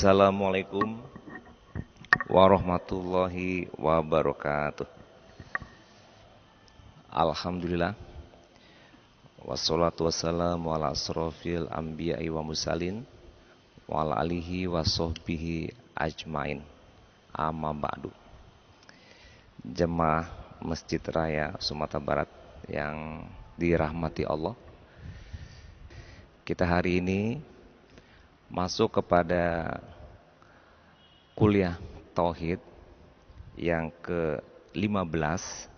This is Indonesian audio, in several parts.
Assalamualaikum warahmatullahi wabarakatuh. Alhamdulillah. Wassalatu wassalamu ala asrofil anbiya'i wa musalin wa ala alihi wa sahbihi ajmain. Amma ba'du. Jemaah Masjid Raya Sumatera Barat yang dirahmati Allah, kita hari ini masuk kepada kuliah Tauhid yang ke-15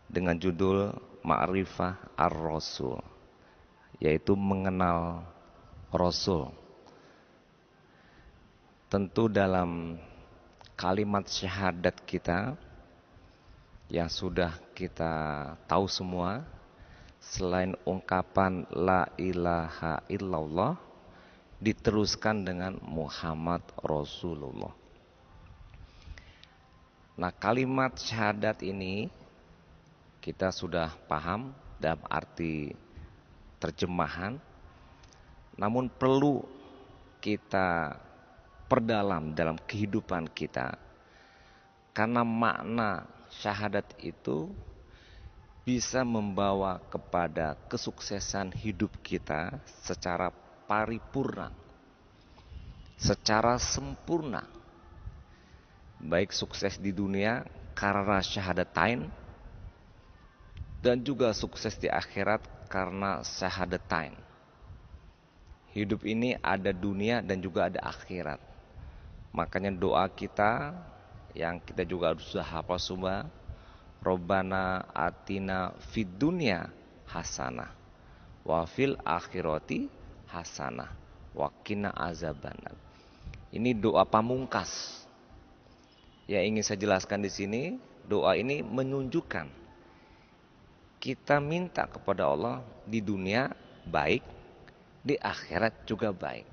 dengan judul Ma'rifah Ar-Rasul, yaitu mengenal Rasul. Tentu dalam kalimat syahadat kita yang sudah kita tahu semua, selain ungkapan La ilaha illallah, diteruskan dengan Muhammad Rasulullah. Nah, kalimat syahadat ini kita sudah paham dalam arti terjemahan, namun perlu kita perdalam dalam kehidupan kita, karena makna syahadat itu bisa membawa kepada kesuksesan hidup kita secara paripurna, secara sempurna, baik sukses di dunia karena syahadatain, dan juga sukses di akhirat karena syahadatain. Hidup ini ada dunia dan juga ada akhirat. Makanya doa kita yang kita juga sudah hafal semua, Robbana atina fid dunya hasanah wa fil akhirati hasanah wa qina azabannar. Ini doa pamungkas. Yang ingin saya jelaskan di sini, doa ini menunjukkan kita minta kepada Allah di dunia baik, di akhirat juga baik.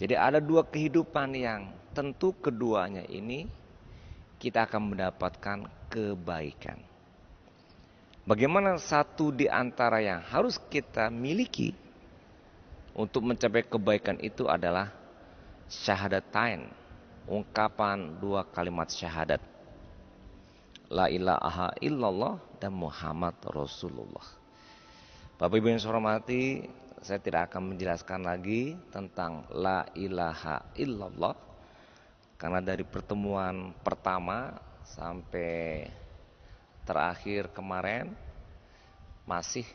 Jadi ada dua kehidupan yang tentu keduanya ini kita akan mendapatkan kebaikan. Bagaimana satu di antara yang harus kita miliki untuk mencapai kebaikan itu adalah syahadatain, ungkapan dua kalimat syahadat, La ilaha illallah dan Muhammad Rasulullah. Bapak Ibu yang saya hormati, saya tidak akan menjelaskan lagi tentang La ilaha illallah, karena dari pertemuan pertama sampai terakhir kemarin masih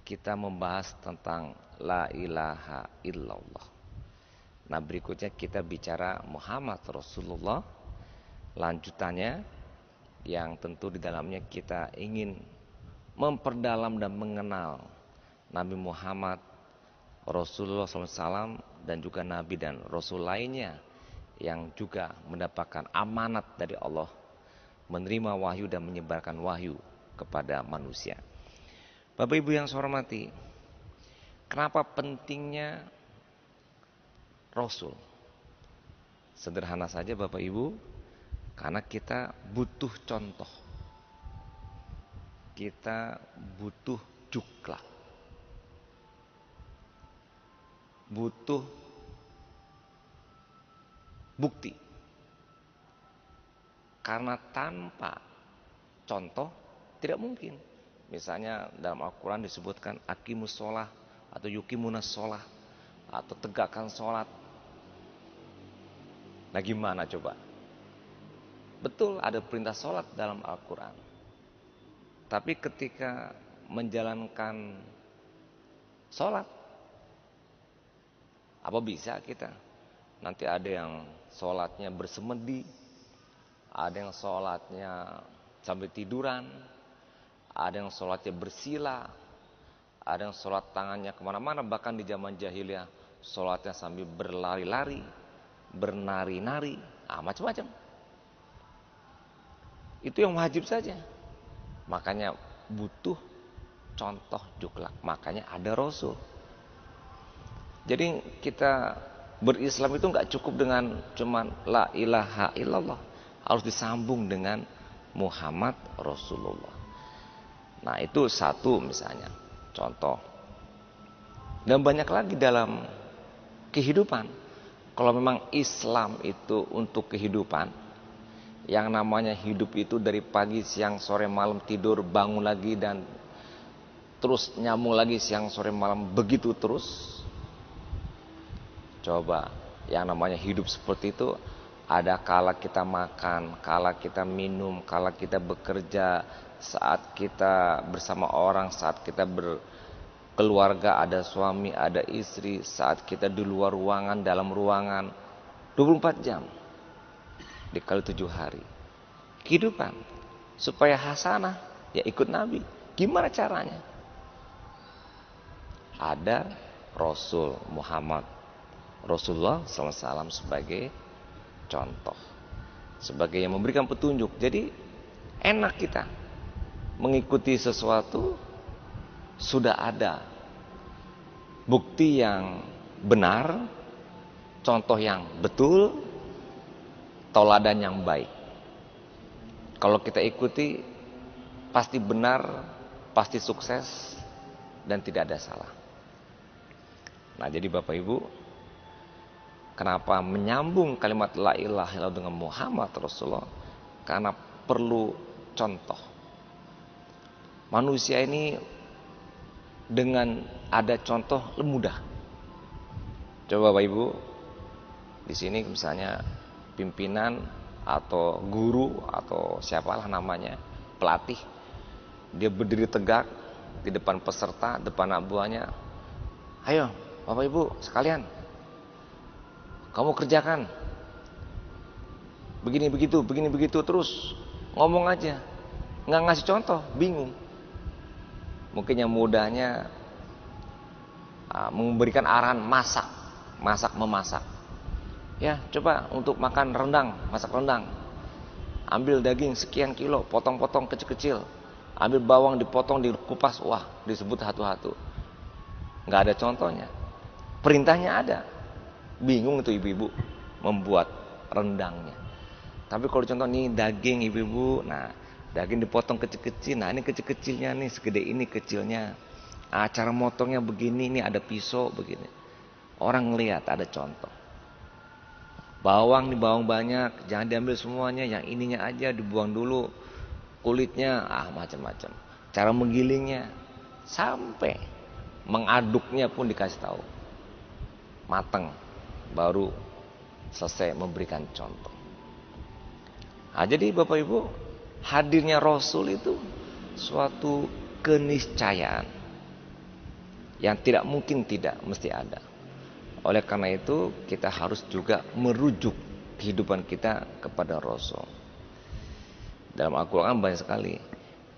kita membahas tentang La ilaha illallah. Nah, berikutnya kita bicara Muhammad Rasulullah, lanjutannya yang tentu di dalamnya kita ingin memperdalam dan mengenal Nabi Muhammad Rasulullah SAW dan juga Nabi dan Rasul lainnya yang juga mendapatkan amanat dari Allah, menerima wahyu dan menyebarkan wahyu kepada manusia. Bapak Ibu yang saya hormati, kenapa pentingnya Rasul? Sederhana saja Bapak Ibu, karena kita butuh contoh, kita butuh jukla, butuh bukti. Karena tanpa contoh tidak mungkin. Misalnya dalam Al-Quran disebutkan aqimus sholah atau yuqimunas sholah atau tegakkan sholat. Nah, gimana coba? Betul ada perintah sholat dalam Al-Quran, tapi ketika menjalankan sholat, apa bisa kita? Nanti ada yang sholatnya bersemedi, ada yang sholatnya sambil tiduran, ada yang sholatnya bersila, ada yang sholat tangannya kemana-mana, bahkan di zaman jahiliyah sholatnya sambil berlari-lari, bernari-nari, macam-macam. Itu yang wajib saja. Makanya butuh contoh jukla, makanya ada Rasul. Jadi kita berislam itu nggak cukup dengan cuman La ilaha illallah, harus disambung dengan Muhammad Rasulullah. Nah, itu satu misalnya contoh. Dan banyak lagi dalam kehidupan. Kalau memang Islam itu untuk kehidupan, yang namanya hidup itu dari pagi, siang, sore, malam, tidur, bangun lagi, dan terus nyambung lagi siang, sore, malam, begitu terus. Coba, yang namanya hidup seperti itu, ada kala kita makan, kala kita minum, kala kita bekerja, saat kita bersama orang, saat kita berkeluarga, ada suami, ada istri, saat kita di luar ruangan, dalam ruangan, 24 jam dikali 7 hari. Kehidupan supaya hasanah, ya ikut Nabi. Gimana caranya? Ada Rasul Muhammad Rasulullah SAW sebagai contoh, sebagai yang memberikan petunjuk. Jadi enak kita mengikuti sesuatu, sudah ada bukti yang benar, contoh yang betul, tauladan yang baik. Kalau kita ikuti, pasti benar, pasti sukses, dan tidak ada salah. Nah, jadi Bapak Ibu, kenapa menyambung kalimat la ilaha illallah dengan Muhammad Rasulullah? Karena perlu contoh. Manusia ini dengan ada contoh mudah. Coba Bapak Ibu, di sini misalnya pimpinan atau guru atau siapalah namanya, pelatih, dia berdiri tegak di depan peserta, depan anak buahnya. Ayo Bapak Ibu sekalian, kamu kerjakan begini begitu terus ngomong aja, nggak ngasih contoh, bingung. Mungkin yang mudahnya memberikan arahan memasak. Ya, coba untuk makan rendang, masak rendang. Ambil daging sekian kilo, potong-potong kecil-kecil. Ambil bawang dipotong, dikupas, wah, disebut hatu-hatu. Nggak ada contohnya. Perintahnya ada. Bingung itu ibu-ibu membuat rendangnya. Tapi kalau contoh nih daging ibu-ibu, nah daging dipotong kecil-kecil, nah ini kecil-kecilnya nih segede ini kecilnya. Cara motongnya begini, ini ada pisau begini. Orang ngelihat ada contoh. Bawang nih bawang banyak, jangan diambil semuanya, yang ininya aja dibuang dulu, kulitnya, macam-macam. Cara menggilingnya, sampai mengaduknya pun dikasih tahu. Mateng, baru selesai memberikan contoh. Nah, jadi Bapak Ibu, hadirnya Rasul itu suatu keniscayaan yang tidak mungkin tidak, mesti ada. Oleh karena itu kita harus juga merujuk kehidupan kita kepada Rasul. Dalam Al-Quran banyak sekali.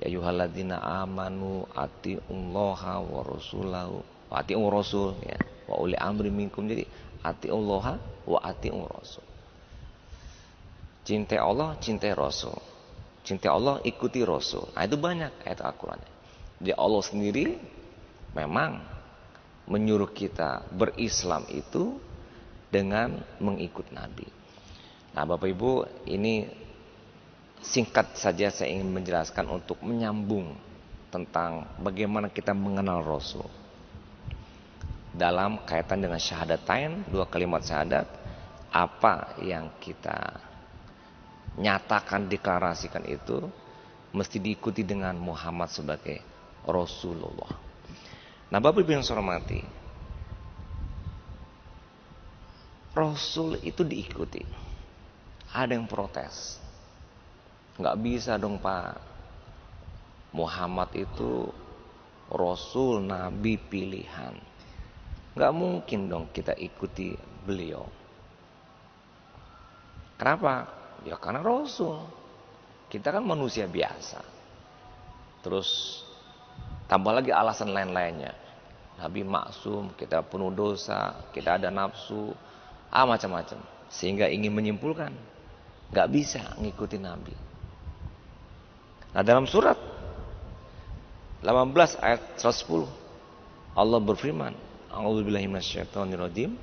Ya ayyuhalladzina amanu atiullaha wa rasulahu wa atiur rasul, ya, wa uli amri minkum. Jadi atiullaha wa atiur rasul. Cintai Allah, cintai Rasul. Cintai Allah, ikuti Rasul. Nah, itu banyak ayat Al-Quran. Jadi Allah sendiri memang menyuruh kita berislam itu dengan mengikut Nabi. Nah, Bapak Ibu, ini singkat saja saya ingin menjelaskan untuk menyambung tentang bagaimana kita mengenal Rasul. Dalam kaitan dengan syahadatain, 2 kalimat syahadat, apa yang kita nyatakan, deklarasikan itu mesti diikuti dengan Muhammad sebagai Rasulullah. Nah, Bapak Ibu yang saya hormati, Rasul itu diikuti. Ada yang protes, nggak bisa dong Pak, Muhammad itu Rasul, Nabi pilihan, nggak mungkin dong kita ikuti beliau. Kenapa? Ya karena Rasul. Kita kan manusia biasa. Terus tambah lagi alasan lain-lainnya. Nabi maksum, kita penuh dosa, kita ada nafsu, macam-macam. Sehingga ingin menyimpulkan, gak bisa ngikutin Nabi. Nah, dalam surat 18 ayat 110, Allah berfirman, A'udzubillahi minasyaitonirrajim,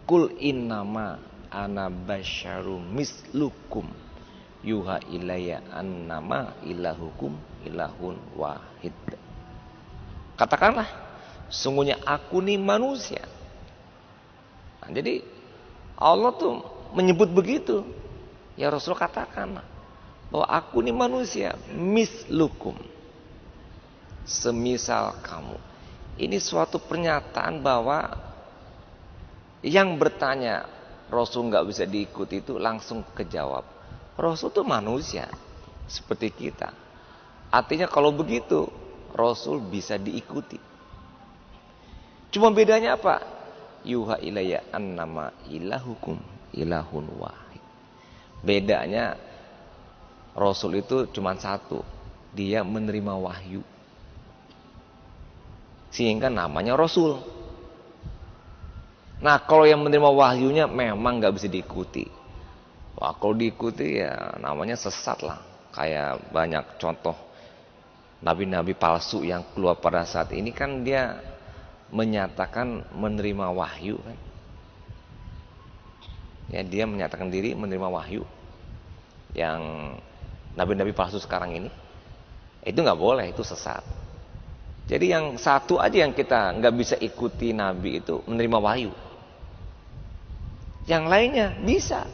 Qul innama ana basyarum mislukum yuha ilayya annama ilahukum ilahun wahid. Katakanlah, sungguhnya aku nih manusia. Nah, jadi Allah tuh menyebut begitu. Ya Rasul katakan bahwa aku ini manusia, mislukum, semisal kamu. Ini suatu pernyataan bahwa yang bertanya Rasul nggak bisa diikuti itu langsung kejawab. Rasul tuh manusia seperti kita. Artinya kalau begitu Rasul bisa diikuti. Cuma bedanya apa? Yuha ilayya annama ilahukum ilahun wahid. Bedanya Rasul itu cuma satu, dia menerima wahyu, sehingga namanya Rasul. Nah kalau yang menerima wahyunya memang gak bisa diikuti. Wah kalau diikuti ya namanya sesat lah. Kayak banyak contoh nabi-nabi palsu yang keluar pada saat ini kan dia menyatakan menerima wahyu kan. Ya dia menyatakan diri menerima wahyu. Yang nabi-nabi palsu sekarang ini itu nggak boleh, itu sesat. Jadi yang satu aja yang kita nggak bisa ikuti nabi itu menerima wahyu. Yang lainnya bisa.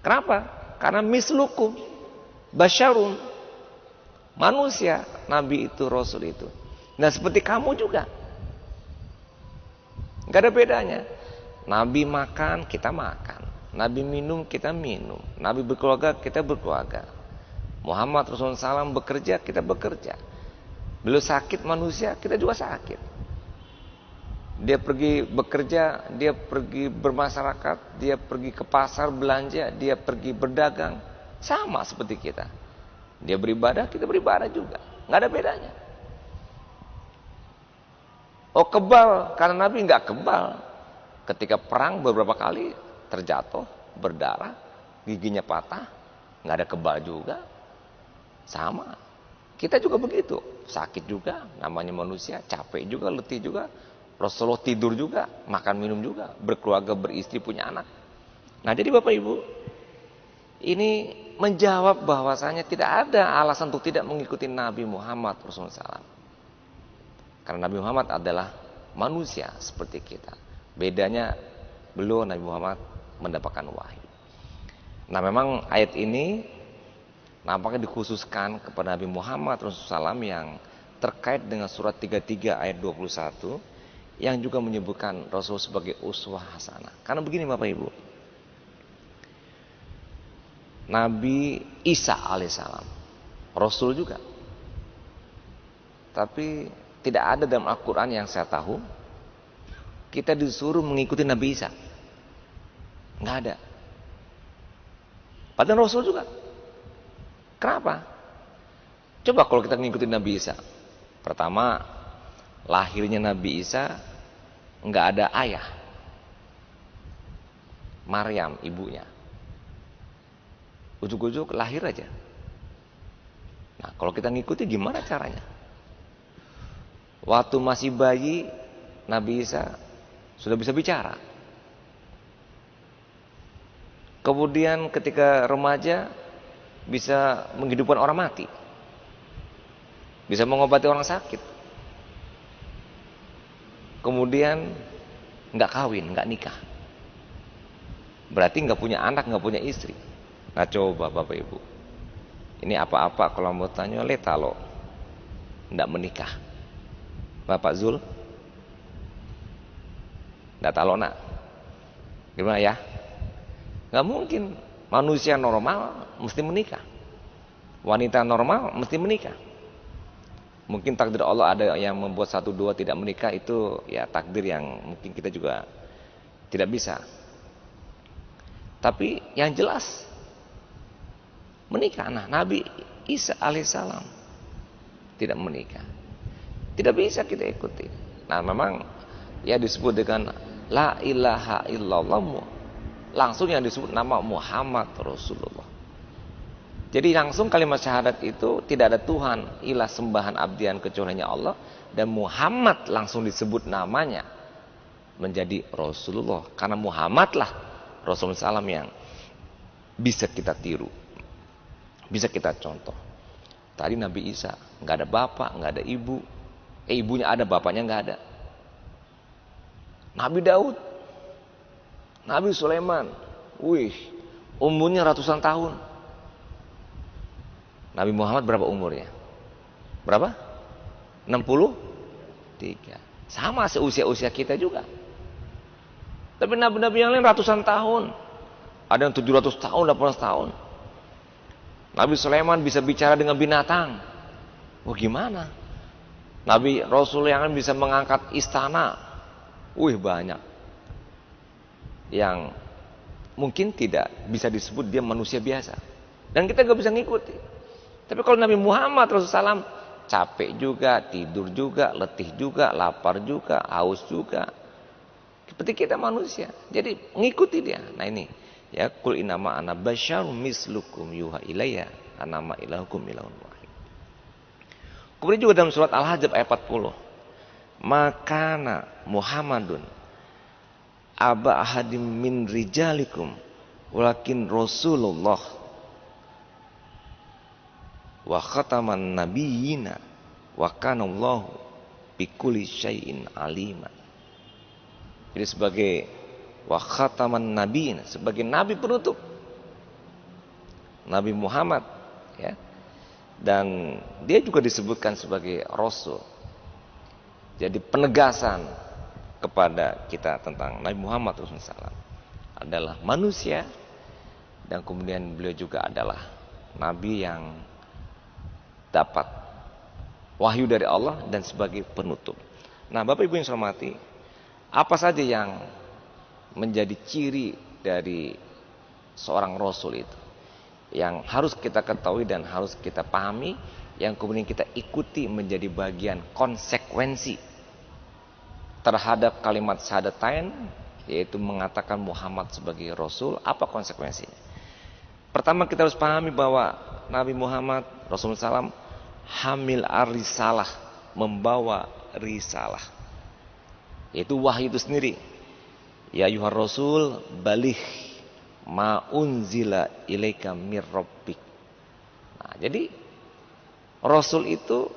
Kenapa? Karena mislukum basyarun, manusia, nabi itu, rasul itu. Nah seperti kamu juga, nggak ada bedanya. Nabi makan, kita makan. Nabi minum, kita minum. Nabi berkeluarga, kita berkeluarga. Muhammad Rasulullah SAW bekerja, kita bekerja. Beliau sakit manusia, kita juga sakit. Dia pergi bekerja, dia pergi bermasyarakat, dia pergi ke pasar belanja, dia pergi berdagang. Sama seperti kita. Dia beribadah, kita beribadah juga. Nggak ada bedanya. Oh kebal, karena Nabi nggak kebal. Ketika perang beberapa kali terjatuh, berdarah, giginya patah, nggak ada kebal juga. Sama, kita juga begitu, sakit juga, namanya manusia, capek juga, letih juga. Rasulullah tidur juga, makan minum juga, berkeluarga, beristri, punya anak. Nah jadi Bapak Ibu, ini menjawab bahwasanya tidak ada alasan untuk tidak mengikuti Nabi Muhammad Rasulullah SAW. Karena Nabi Muhammad adalah manusia seperti kita. Bedanya beliau Nabi Muhammad mendapatkan wahyu. Nah memang ayat ini nampaknya dikhususkan kepada Nabi Muhammad Rasulullah SAW yang terkait dengan surat 33 ayat 21 yang juga menyebutkan Rasul sebagai uswah hasanah. Karena begini Bapak Ibu, Nabi Isa alaihissalam Rasul juga, tapi tidak ada dalam Al-Quran yang saya tahu kita disuruh mengikuti Nabi Isa. Nggak ada. Padahal Rasul juga. Kenapa? Coba kalau kita mengikuti Nabi Isa. Pertama, lahirnya Nabi Isa nggak ada ayah. Maryam ibunya. Ujuk-ujuk lahir aja. Nah kalau kita ngikuti gimana caranya? Waktu masih bayi, Nabi Isa sudah bisa bicara. Kemudian ketika remaja, bisa menghidupkan orang mati. Bisa mengobati orang sakit. Kemudian nggak kawin, nggak nikah. Berarti nggak punya anak, nggak punya istri. Nah coba Bapak Ibu, ini apa-apa kalau mau tanya leta lo, nggak menikah. Bapak Zul, nggak tahu nak, gimana ya? Nggak mungkin. Manusia normal mesti menikah. Wanita normal mesti menikah. Mungkin takdir Allah ada yang membuat 1-2 tidak menikah, itu ya takdir yang mungkin kita juga tidak bisa. Tapi yang jelas menikah. Nah Nabi Isa alaihissalam tidak menikah. Tidak bisa kita ikuti. Nah memang ya disebut dengan la ilaha illallah, langsung yang disebut nama Muhammad Rasulullah. Jadi langsung kalimat syahadat itu tidak ada Tuhan ilah sembahan abdian kecuali hanya Allah, dan Muhammad langsung disebut namanya menjadi Rasulullah. Karena Muhammad lah Rasulullah SAW yang bisa kita tiru, bisa kita contoh. Tadi Nabi Isa nggak ada bapak, nggak ada ibu. Ibunya ada, bapaknya nggak ada. Nabi Daud Nabi Sulaiman, wih, umurnya ratusan tahun. Nabi Muhammad berapa umurnya? Berapa? 63. Sama seusia-usia kita juga. Tapi nabi-nabi yang lain ratusan tahun. Ada yang 700 tahun, 800 tahun. Nabi Sulaiman bisa bicara dengan binatang. Wah, gimana? Nabi Rasul yang lain bisa mengangkat istana. Wih, banyak. Yang mungkin tidak bisa disebut dia manusia biasa. Dan kita gak bisa ngikuti. Tapi kalau Nabi Muhammad Rasulullah SAW, capek juga, tidur juga, letih juga, lapar juga, haus juga. Seperti kita manusia. Jadi ngikuti dia. Nah ini, ya, qul innama ana basyarum mislukum yuha ilayya annama ilahukum ilahun wahid. Kemudian juga dalam surat Al-Hajj ayat 40. Makana Muhammadun aba ahadim min rijalikum walakin Rasulullah wa khataman nabiyina wa kana Allahu bikulli syai'in alima. Jadi sebagai wa khataman nabiyina, sebagai nabi penutup Nabi Muhammad, ya. Dan dia juga disebutkan sebagai rasul. Jadi penegasan kepada kita tentang Nabi Muhammad SAW adalah manusia, dan kemudian beliau juga adalah nabi yang dapat wahyu dari Allah dan sebagai penutup. Nah, Bapak Ibu yang saya hormati, apa saja yang menjadi ciri dari seorang rasul itu yang harus kita ketahui dan harus kita pahami, yang kemudian kita ikuti menjadi bagian konsekuensi terhadap kalimat syahadatain, yaitu mengatakan Muhammad sebagai Rasul. Apa konsekuensinya? Pertama, kita harus pahami bahwa Nabi Muhammad Rasulullah SAW hamil ar-risalah, membawa risalah, yaitu wahyu itu sendiri. Ya ayyuhar rasul baligh ma unzila ilaika mir rabbik. Nah, jadi Rasul itu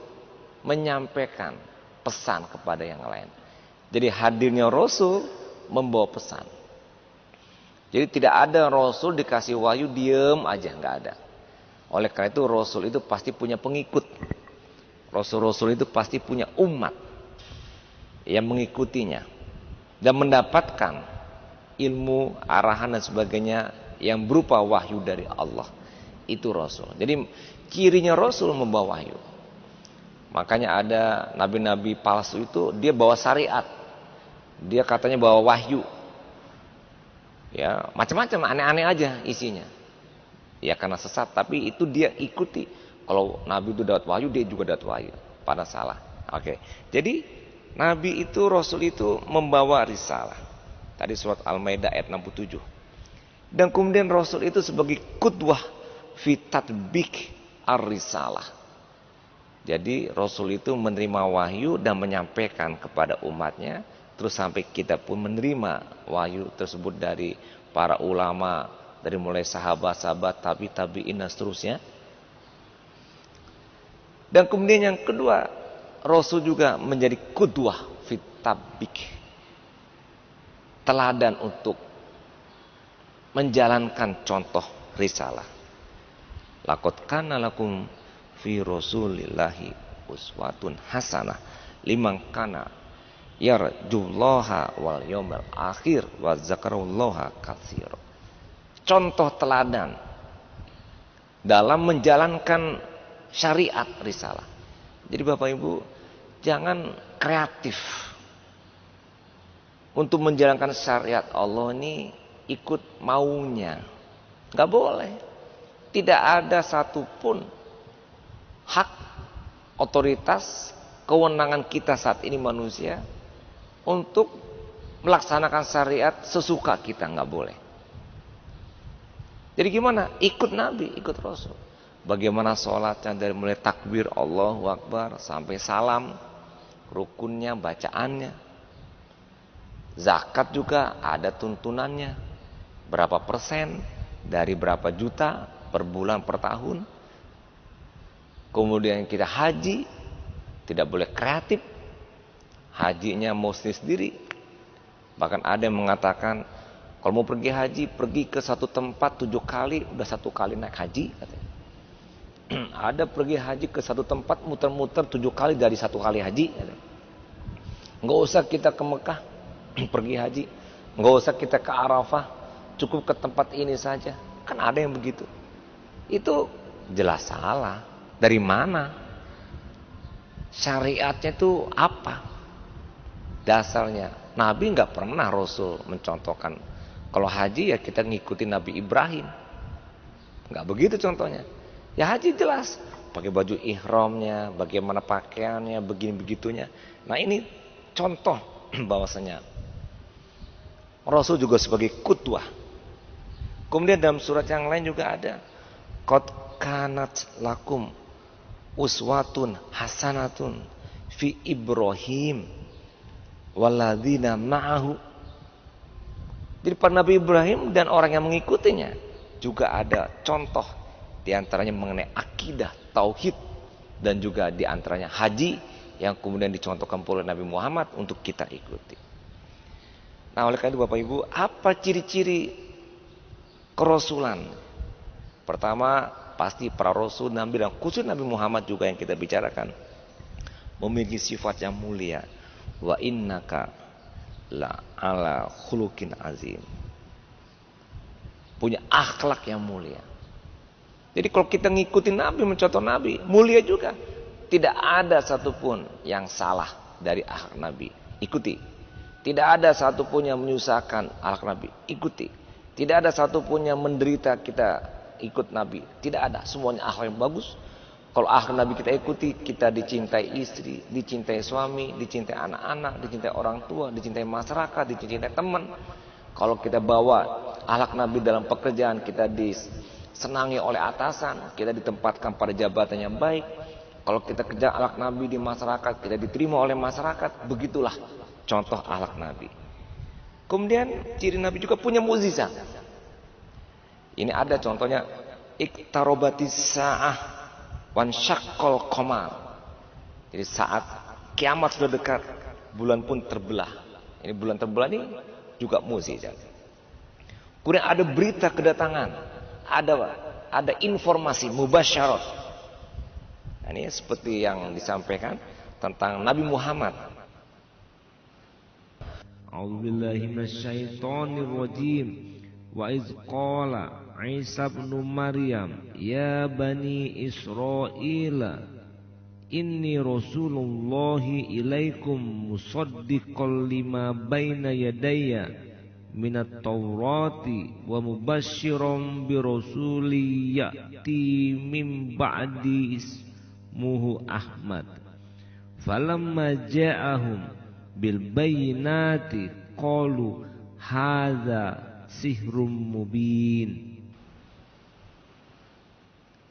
menyampaikan pesan kepada yang lain. Jadi hadirnya Rasul membawa pesan. Jadi tidak ada Rasul dikasih wahyu diem aja, nggak ada. Oleh karena itu Rasul itu pasti punya pengikut. Rasul-Rasul itu pasti punya umat yang mengikutinya dan mendapatkan ilmu, arahan dan sebagainya yang berupa wahyu dari Allah. Itu Rasul. Jadi cirinya Rasul membawa wahyu. Makanya ada nabi-nabi palsu itu dia bawa syariat. Dia katanya bawa wahyu. Ya, macam-macam, aneh-aneh aja isinya. Ya karena sesat, tapi itu dia ikuti. Kalau nabi itu dapat wahyu, dia juga dapat wahyu. Pada salah. Oke. Jadi nabi itu, Rasul itu membawa risalah. Tadi surat Al-Maidah ayat 67. Dan kemudian Rasul itu sebagai qudwah fi tatbik ar-risalah. Jadi Rasul itu menerima wahyu dan menyampaikan kepada umatnya. Terus sampai kita pun menerima wahyu tersebut dari para ulama, dari mulai sahabat-sahabat, tabi'in dan seterusnya. Dan kemudian yang kedua, Rasul juga menjadi qudwah fit tatbik, teladan untuk menjalankan contoh risalah. Laqad kana lakum fi rasulillahi uswatun hasanah liman kana yarjullaha wal yawmal akhir wa zakarullaha katsira. Contoh teladan dalam menjalankan syariat risalah. Jadi Bapak Ibu, jangan kreatif untuk menjalankan syariat Allah ini ikut maunya. Gak boleh. Tidak ada satupun hak, otoritas, kewenangan kita saat ini manusia untuk melaksanakan syariat sesuka kita. Gak boleh. Jadi gimana? Ikut Nabi, ikut Rasul. Bagaimana sholatnya dari mulai takbir Allahu Akbar sampai salam, rukunnya, bacaannya. Zakat juga ada tuntunannya. Berapa persen, dari berapa juta per bulan, per tahun. Kemudian kita haji, tidak boleh kreatif. Hajinya mesti sendiri. Bahkan ada yang mengatakan Kalau mau pergi haji, pergi ke satu tempat 7 kali, udah 1 kali naik haji katanya. Ada pergi haji ke satu tempat muter-muter 7 kali dari 1 kali haji katanya. Nggak usah kita ke Mekah pergi haji, nggak usah kita ke Arafah, cukup ke tempat ini saja. Kan ada yang begitu. Itu jelas salah. Dari mana? Syariatnya itu apa? Dasarnya. Nabi nggak pernah, Rasul mencontohkan. Kalau haji ya kita ngikutin Nabi Ibrahim. Nggak begitu contohnya. Ya haji jelas. Pakai baju ihramnya, bagaimana pakaiannya, begini-begitunya. Nah ini contoh bahwasanya Rasul juga sebagai qudwah. Kemudian dalam surat yang lain juga ada. Qad kanat lakum uswatun hasanatun fi Ibrahim walladzina ma'ahu. Jadi pada Nabi Ibrahim dan orang yang mengikutinya juga ada contoh, diantaranya mengenai akidah, tauhid, dan juga diantaranya haji yang kemudian dicontohkan oleh Nabi Muhammad untuk kita ikuti. Nah oleh karena itu Bapak Ibu, apa ciri-ciri kerasulan? Pertama pasti para rasul, nabi, dan khusus Nabi Muhammad juga yang kita bicarakan memiliki sifat yang mulia. Wa innaka la ala khuluqin azim. Punya akhlak yang mulia. Jadi kalau kita ngikutin Nabi, mencontoh Nabi, mulia juga. Tidak ada satupun yang salah dari akhlak Nabi. Ikuti. Tidak ada satupun yang menyusahkan akhlak Nabi. Ikuti. Tidak ada satupun yang menderita kita ikut Nabi. Tidak ada. Semuanya akhlak yang bagus. Kalau akhlak Nabi kita ikuti, kita dicintai istri, dicintai suami, dicintai anak-anak, dicintai orang tua, dicintai masyarakat, dicintai teman. Kalau kita bawa akhlak Nabi dalam pekerjaan, kita disenangi oleh atasan, kita ditempatkan pada jabatan yang baik. Kalau kita kerja akhlak Nabi di masyarakat, kita diterima oleh masyarakat. Begitulah contoh akhlak Nabi. Kemudian ciri Nabi juga punya mukjizat. Ini ada contohnya, iktarobatis sa'ah wan syaqqal qamar. Jadi saat kiamat sudah dekat, bulan pun terbelah. Ini bulan terbelah ini juga mukjizat. Kemudian ada berita kedatangan, ada informasi mubasyarat. Nah, ini seperti yang disampaikan tentang Nabi Muhammad. A'udzubillahi minasyaitonir rajim. Wa iz qala Isa ibn Maryam ya bani Israila inni rasulullahi ilaikum musaddiqan lima baina yadayya minat taurati wa mubasysyiran bi rasuli ya'ti min ba'di ismuhu Ahmad. Falamma ja'ahum bil bayyinati qalu hadza sihrum mubin.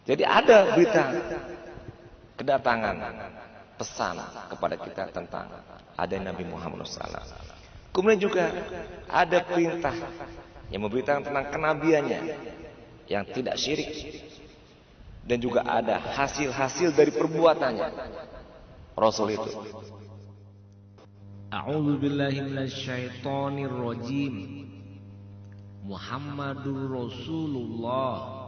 Jadi ada berita kedatangan pesan kepada kita tentang ada Nabi Muhammad SAW. Kemudian juga ada perintah yang memberitakan tentang kenabiannya yang tidak syirik, dan juga ada hasil-hasil dari perbuatannya Rasul itu. A'udzu billahi minasyaitonir rajim. Muhammadur Rasulullah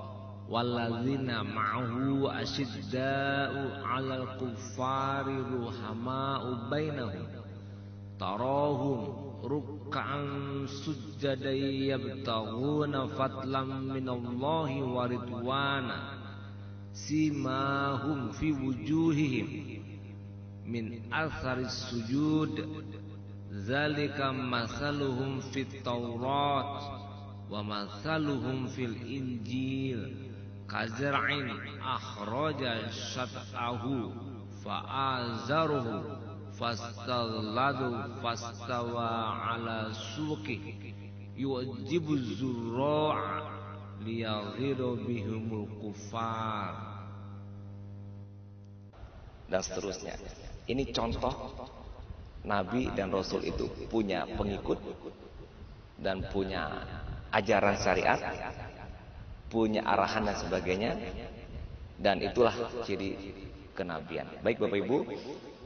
walladzina ma'ahu asyidda'u 'alal kuffari ruhama'u bainahum tarahum ruk'an sujjadan yabtaghuna fadlan minallahi wa ridwana simahum fi wujuhihim min atharis sujud zalika masaluhum fit taurat wa masaluhum fil injil kazar'in akhraja syat'ahu fa'azaruhu fastaghladu fastawa ala suqi yujibu zurra'a liyaghiru bihumul kufar, dan seterusnya. Ini contoh Nabi dan Rasul itu punya pengikut dan punya ajaran syariat, punya arahan dan sebagainya, dan itulah ciri kenabian. Baik Bapak Ibu,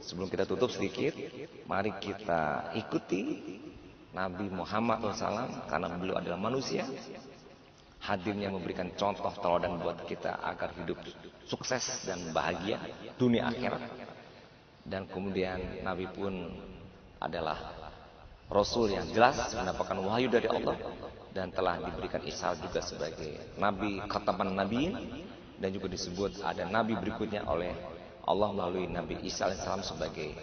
sebelum kita tutup sedikit, mari kita ikuti Nabi Muhammad SAW, karena beliau adalah manusia, hadirnya memberikan contoh teladan buat kita agar hidup sukses dan bahagia dunia akhirat. Dan kemudian Nabi pun adalah Rasul yang jelas mendapatkan wahyu dari Allah dan telah diberikan isyarat juga sebagai Nabi Khataman Nabiin, dan juga disebut ada Nabi berikutnya oleh Allah melalui Nabi Isa alaihissalam sebagai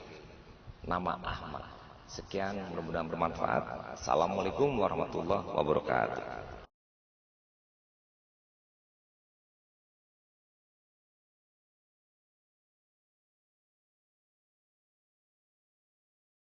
nama Ahmad. Sekian, mudah-mudahan bermanfaat. Assalamualaikum warahmatullahi wabarakatuh.